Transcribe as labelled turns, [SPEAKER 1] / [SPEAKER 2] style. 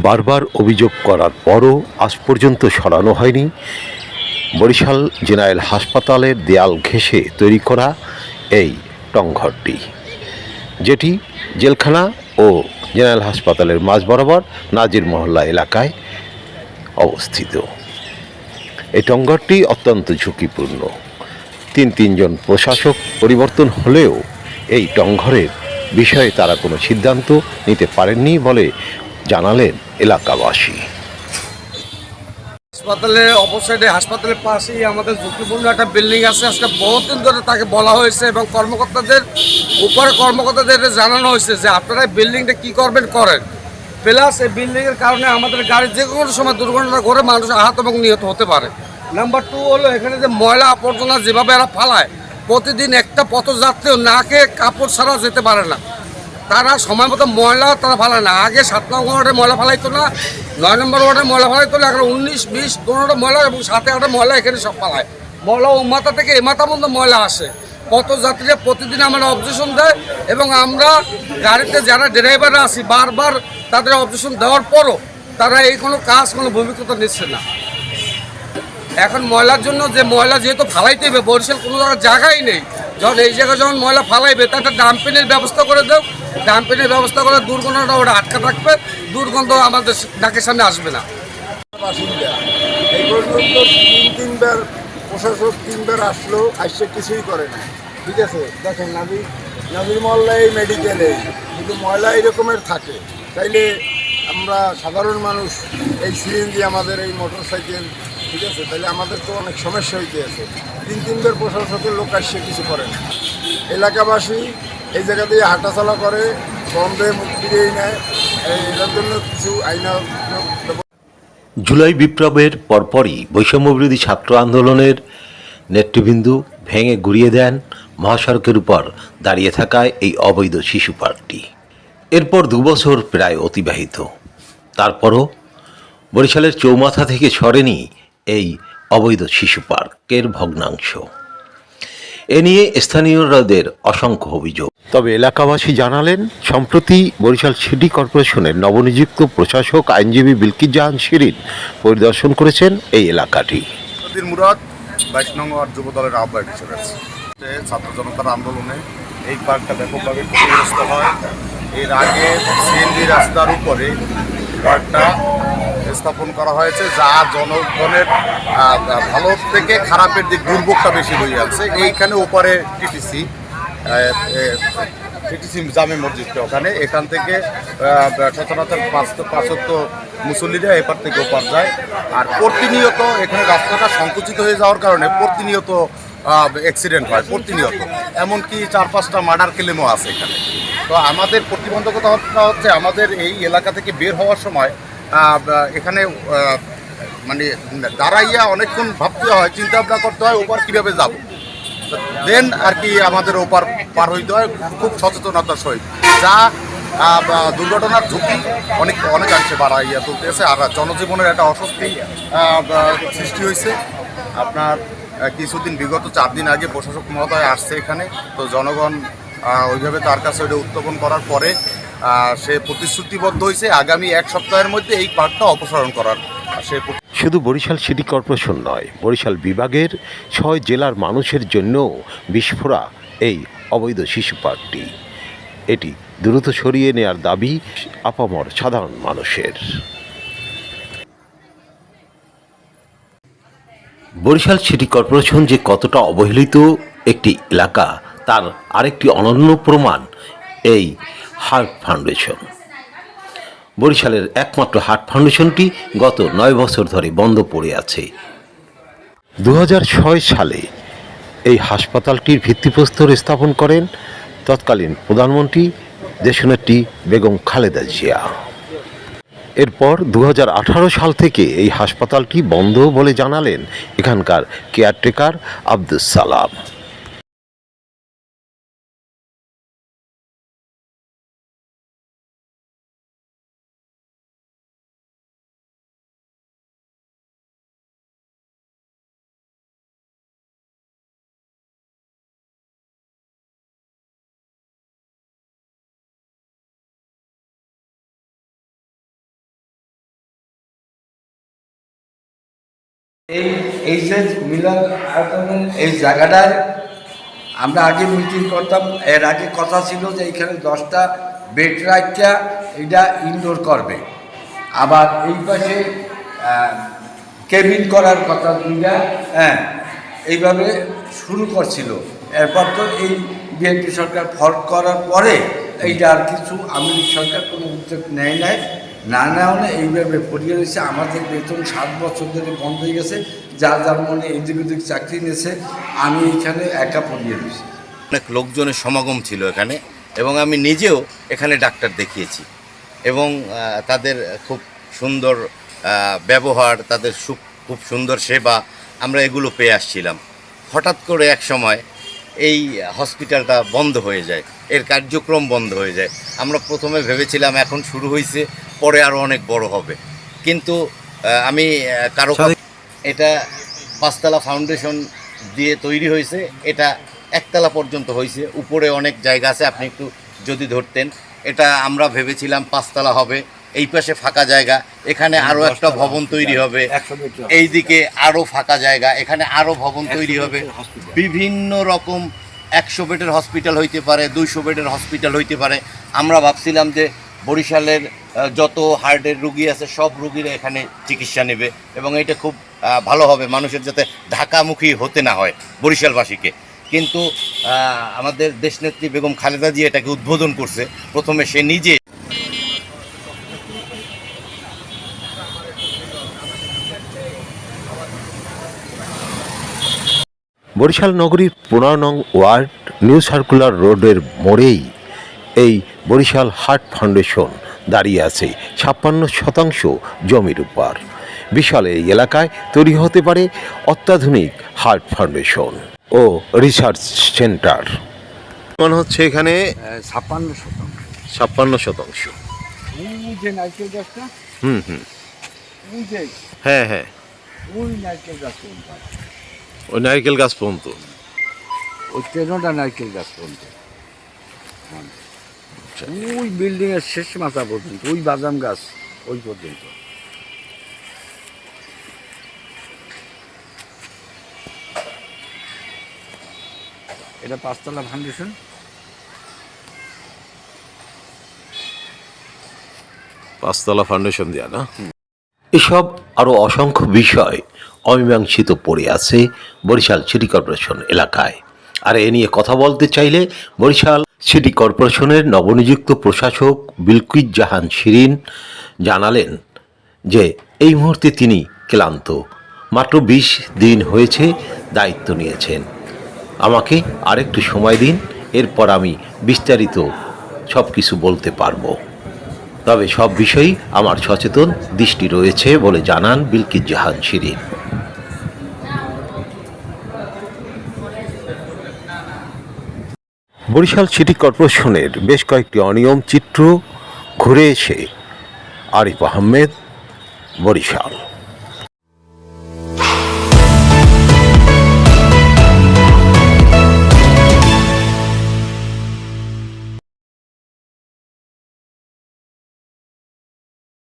[SPEAKER 1] বারবার অভিযোগ করার পরও আজ পর্যন্ত সরানো হয়নি বরিশাল জেনারেল হাসপাতালের দেয়াল ঘেঁষে তৈরি করা এই টংঘরটি, যেটি জেলখানা ও জেনারেল হাসপাতালের মাঝ বরাবর নাজির মহল্লা এলাকায় অবস্থিত। এই টংঘরটি অত্যন্ত ঝুঁকিপূর্ণ। তিনজন প্রশাসক পরিবর্তন হলেও এই টংঘরের বিষয়ে তারা কোনো সিদ্ধান্ত নিতে পারেননি বলে জানালেন এলাকাবাসী।
[SPEAKER 2] হাসপাতালের অপোসাইডে হাসপাতালের পাশেই আমাদের ঝুঁকিপূর্ণ একটা বিল্ডিং আছে। আজকে বহুদিন ধরে তাকে বলা হয়েছে এবং কর্মকর্তাদের জানানো হয়েছে যে আপনারা এই বিল্ডিংটা কী করবেন করেন। প্লাস এই বিল্ডিংয়ের কারণে আমাদের গাড়ির যে কোনো সময় দুর্ঘটনা করে মানুষ আহত এবং নিহত হতে পারে। নাম্বার 2 হলো এখানে যে ময়লা আবর্জনা যেভাবে এরা ফালায়, প্রতিদিন একটা পথযাত্রীও না খেয়ে কাপড় ছাড়া যেতে পারে না। তারা সময় মতো ময়লা তারা ফালায় না। আগে 7 নম্বর ওয়ার্ডে ময়লা ফালাইতো না, 9 নম্বর ওয়ার্ডে ময়লা ফালাইতো না, এখন 19, 20, 15টা ময়লা এবং 7-8টা ময়লা এখানে সব ফালায়। ময়লা ও মাথা থেকে এ মাথা পর্যন্ত ময়লা আসে। পথযাত্রীরা প্রতিদিন আমরা অবজেকশন দেয় এবং আমরা গাড়িতে যারা ড্রাইভাররা আছি বারবার তাদের অবজেকশন দেওয়ার পরও তারা এই কোনো ভূমিকা নিচ্ছে না। এখন ময়লার জন্য যে ময়লা যেহেতু ফালাইতে হবে, বরিশাল কোনো জায়গায় নেই, যখন এই জায়গায় যখন ময়লা ফালাইবে তার একটা ডাম্পিনের ব্যবস্থা করে দেও। ডাম্পিনের ব্যবস্থা করে দুর্গন্ধটা ওটা আটকা থাকবে, দুর্গন্ধ আমাদের নাকের সামনে আসবে না।
[SPEAKER 3] বাসিন্দা এই পর্যন্ত তিনবার প্রশাসক 3বার আসলো, আসছে কিছুই করে না। ঠিক আছে, দেখেন নাজির মহল্লায় মেডিকেলে কিন্তু ময়লা এরকমের থাকে। তাইলে আমরা সাধারণ মানুষ এই সিএনজি আমাদের এই মোটর সাইকেল, ঠিক আছে, তাহলে আমাদের তো অনেক সমস্যা হইতে আছে। 3বার প্রশাসকের লোক আসছে কিছু করে না। এলাকাবাসী এই জায়গা দিয়ে হাঁটাচলা করে, বন্ধে মুখ ফিরিয়েই নেয়। এটার জন্য কিছু আইনা
[SPEAKER 1] জুলাই বিপ্লবের পরপরই বৈষম্যবিরোধী ছাত্র আন্দোলনের নেতৃবৃন্দ ভেঙে গুড়িয়ে দেন মহাসড়কের উপর দাঁড়িয়ে থাকায় এই অবৈধ শিশু পার্কটি। এরপর 2 বছর প্রায় অতিবাহিত, তারপরও বরিশালের চৌমাথা থেকে সরেনি এই অবৈধ শিশু পার্কের ভগ্নাংশ। এ নিয়ে স্থানীয়দের অসংখ্য অভিযোগ। তবে এলাকাবাসী জানালেন, সম্প্রতি বরিশাল সিটি কর্পোরেশনের নবনিযুক্ত প্রশাসক আইনজীবী বিলকিস জাহান শিরিন পরিদর্শন করেছেন এই এলাকাটি।
[SPEAKER 4] মুরাদ 22 নং ওয়ার্ড যুব দলের আহ্বায়ক হিসেবে আছে। ছাত্র জনতার আন্দোলনে এই পার্কটা ব্যাপকভাবে ক্ষতিগ্রস্ত হয়। এর আগে সিএনজি রাস্তার উপরে পার্কটা স্থাপন করা হয়েছে, যা জনগণের ভালো থেকে খারাপের দিক দুর্ভোগটা বেশি হয়ে যাচ্ছে। এইখানে ওপারে টিটিসি জামে মসজিদটা, এখান থেকে সচরাচর 5 মুসল্লিরা এপার থেকে ওপার যায়। আর প্রতিনিয়ত এখানে রাস্তাটা সংকুচিত হয়ে যাওয়ার কারণে প্রতিনিয়ত অ্যাক্সিডেন্ট হয়, প্রতিনিয়ত। এমনকি 4-5টা মার্ডার ক্লেমও আছে এখানে। তো আমাদের প্রতিবন্ধকতা হচ্ছে আমাদের এই এলাকা থেকে বের হওয়ার সময় এখানে মানে দাঁড়াইয়া অনেকক্ষণ ভাবতে হয়, চিন্তা ভাবনা করতে হয় ওপার কীভাবে যাব। দেন আর কি আমাদের ওপার পার হইতে হয় খুব সচেতনতার সহিত, যা দুর্ঘটনার ঝুঁকি অনেকাংশে বাড়াইয়া তুলতেছে। আর জনজীবনের একটা অস্বস্তি সৃষ্টি হয়েছে। আপনার কিছুদিন বিগত 4 দিন আগে প্রশাসক মহোদয় আসছে এখানে, তো জনগণ ওইভাবে তার কাছে ওইটা উত্থাপন করার পরে সে প্রতিশ্রুতিবদ্ধ হয়েছে আগামী 1 সপ্তাহের মধ্যে এই পার্কটা অপসারণ করার।
[SPEAKER 1] শুধু বরিশাল সিটি কর্পোরেশন নয়, বরিশাল বিভাগের 6 জেলার মানুষের জন্য বিস্ফোরা এই অবৈধ শিশু পার্কটি। এটি দ্রুত সরিয়ে নেওয়ার দাবি আপামর সাধারণ মানুষের। বরিশাল সিটি কর্পোরেশন যে কতটা অবহেলিত একটি এলাকা তার আরেকটি অনন্য প্রমাণ এই হার্ট ফাউন্ডেশন। বরিশালের একমাত্র হার্ট ফাউন্ডেশনটি গত 9 বছর ধরে বন্ধ পড়ে আছে। 2006 সালে এই হাসপাতালটির ভিত্তিপ্রস্তর স্থাপন করেন তৎকালীন প্রধানমন্ত্রী দেশনেত্রী বেগম খালেদা জিয়া। এরপর 2018 সাল থেকে এই হাসপাতালটি বন্ধ বলে জানালেন এখানকার কেয়ারটেকার আব্দুস সালাম।
[SPEAKER 2] এই এইচএস মিলন আয়তনের এই জায়গাটায় আমরা আগে মিটিং করতাম, এর আগে কথা ছিল যে এইখানে 10টা বেড রাখা এটা ইনডোর করবে, আবার এই পাশে কেবিন করার কথা 2টা, হ্যাঁ এইভাবে শুরু করছিল। এরপর তো এই বিএনপি সরকার ফল্ট করার পরে এইটা আর কিছু আওয়ামী লীগ সরকার কোনো উদ্যোগ নেয় নাই, না হলে এইভাবে পড়িয়ে রয়েছে। আমাদের বেতন 7 বছর ধরে বন্ধ হয়ে গেছে, যার মনে এদিক ওদিক চাকরি নিয়েছে, আমি এখানে একা পড়িয়ে রয়েছি।
[SPEAKER 5] অনেক লোকজনের সমাগম ছিল এখানে, এবং আমি নিজেও এখানে ডাক্তার দেখিয়েছি, এবং তাদের খুব সুন্দর ব্যবহার, তাদের খুব সুন্দর সেবা আমরা এগুলো পেয়ে আসছিলাম। হঠাৎ করে এক সময় এই হসপিটালটা বন্ধ হয়ে যায়, এর কার্যক্রম বন্ধ হয়ে যায়। আমরা প্রথমে ভেবেছিলাম এখন শুরু হয়েছে, পরে আরও অনেক বড় হবে, কিন্তু আমি এটা 5তলা ফাউন্ডেশন দিয়ে তৈরি হয়েছে, এটা 1তলা পর্যন্ত হয়েছে, উপরে অনেক জায়গা আছে, আপনি একটু যদি ধরতেন। এটা আমরা ভেবেছিলাম 5তলা হবে, এই পাশে ফাঁকা জায়গা, এখানে আরও একটা ভবন তৈরি হবে, এই দিকে আরও ফাঁকা জায়গা, এখানে আরও ভবন তৈরি হবে, বিভিন্ন রকম 100 বেডের হসপিটাল হইতে পারে, 200 বেডের হসপিটাল হইতে পারে। আমরা ভাবছিলাম যে বরিশালের যত হার্টের রুগী আছে সব রুগীরা এখানে চিকিৎসা নেবে, এবং এটা খুব ভালো হবে, মানুষের যাতে ঢাকামুখী হতে না হয় বরিশালবাসীকে। কিন্তু আমাদের দেশনেত্রী বেগম খালেদা জি এটাকে উদ্বোধন করছে, প্রথমে সে নিজে।
[SPEAKER 1] বরিশাল নগরীর 15 নং ওয়ার্ড নিউ সার্কুলার রোডের মোড়েই এই বরিশাল হার্ট ফাউন্ডেশন দাঁড়িয়ে আছে 56% জমির উপর। বিশাল এই এলাকায় তৈরি হতে পারে অত্যাধুনিক হার্ট ফাউন্ডেশন ও রিসার্চ সেন্টার। মনে হচ্ছে এখানে 56%।
[SPEAKER 2] ওই যে নারকেল গাছটা,
[SPEAKER 1] হুম,
[SPEAKER 2] ওই যে
[SPEAKER 1] হ্যাঁ,
[SPEAKER 2] ওই নারকেল গাছ পর্যন্ত,
[SPEAKER 1] ওই নারকেল গাছ পর্যন্ত,
[SPEAKER 2] ওই 13টা নারকেল গাছ পর্যন্ত, ওই বিল্ডিংয়ের শেষ মাথা পর্যন্ত, ওই বাদাম গাছ ওই পর্যন্ত। এটা 5তলা ফাউন্ডেশন।
[SPEAKER 1] পাঁচতলা ফাউন্ডেশন দেয়া না। এসব আরও অসংখ্য বিষয় অমীমাংসিত পড়ে আছে বরিশাল সিটি কর্পোরেশন এলাকায়। আর এ নিয়ে কথা বলতে চাইলে বরিশাল সিটি কর্পোরেশনের নবনিযুক্ত প্রশাসক বিলকিস জাহান শিরিন জানালেন যে এই মুহূর্তে তিনি ক্লান্ত, মাত্র 20 দিন হয়েছে দায়িত্ব নিয়েছেন। আমাকে আরেকটু সময় দিন, এরপর আমি বিস্তারিত সব কিছু বলতে পারবো। তবে সব বিষয়েই আমার সচেতন দৃষ্টি রয়েছে বলে জানান বিলকিস জাহান শিরিন। বরিশাল সিটি কর্পোরেশনের বেশ কয়েকটি অনিয়ম চিত্র ঘুরে এসে আরিফ আহমেদ, বরিশাল।